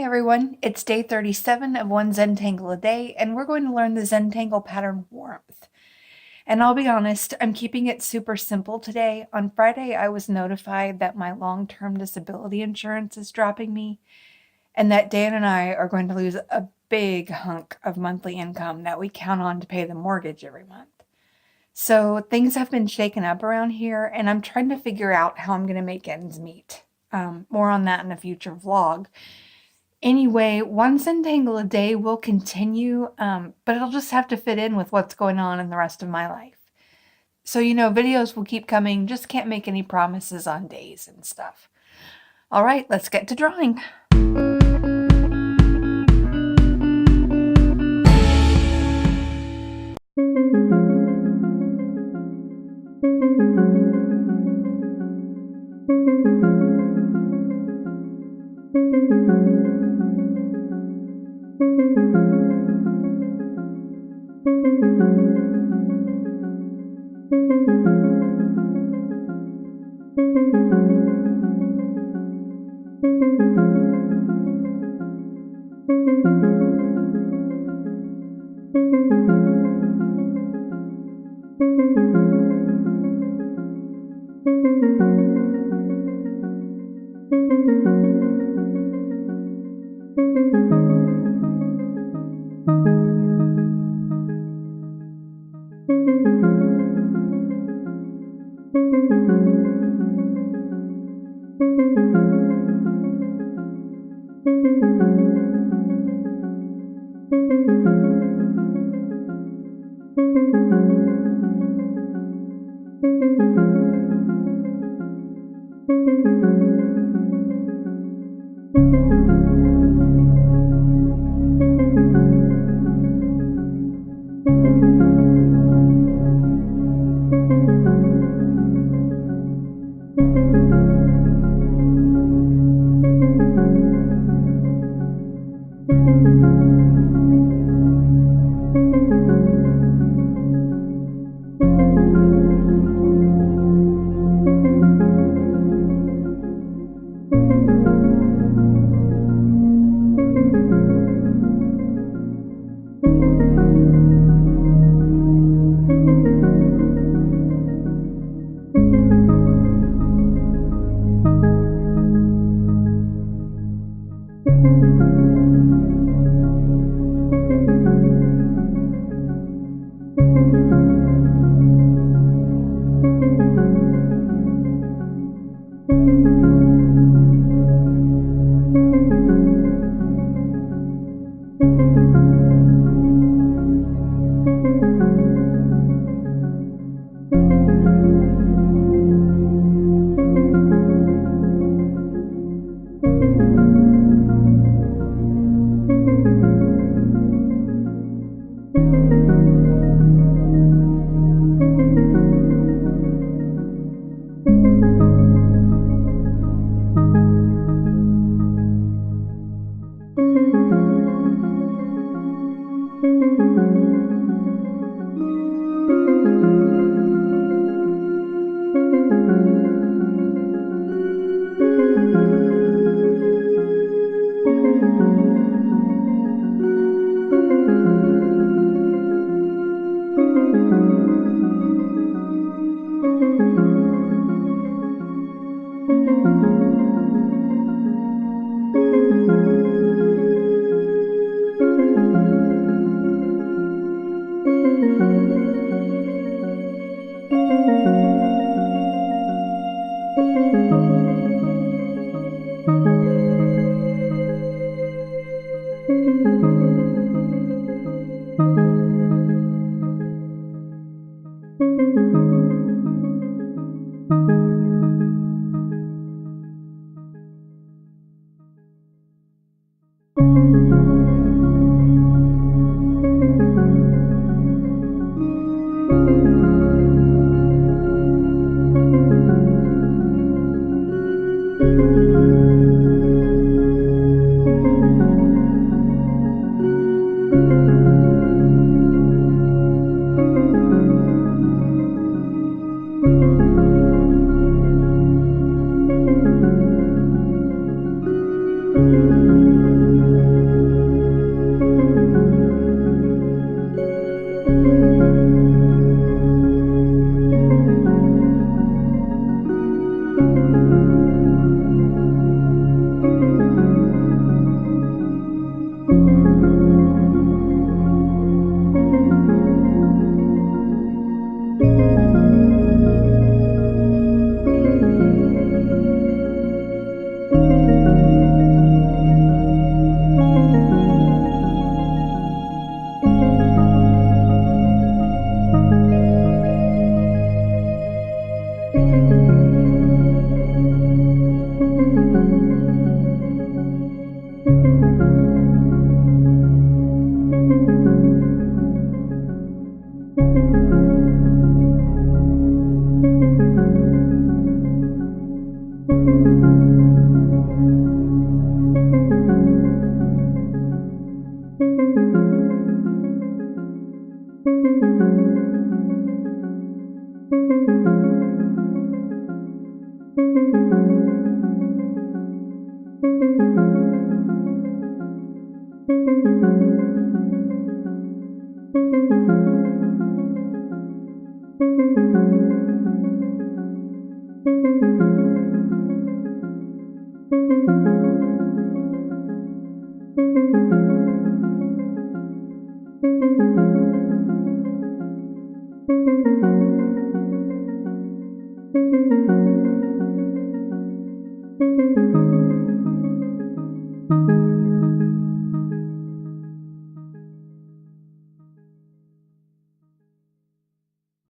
everyone, it's day 37 of one Zentangle a day, and we're going to learn the Zentangle pattern Warmth. And I'll be honest, I'm keeping it super simple today. On Friday, I was notified that my long-term disability insurance is dropping me, and that Dan and I are going to lose a big hunk of monthly income that we count on to pay the mortgage every month. So things have been shaken up around here, and I'm trying to figure out how I'm going to make ends meet. More on that in a future vlog. Anyway, one Zentangle a day will continue, but it'll just have to fit in with what's going on in the rest of my life. So, videos will keep coming, just can't make any promises on days and stuff. All right, let's get to drawing.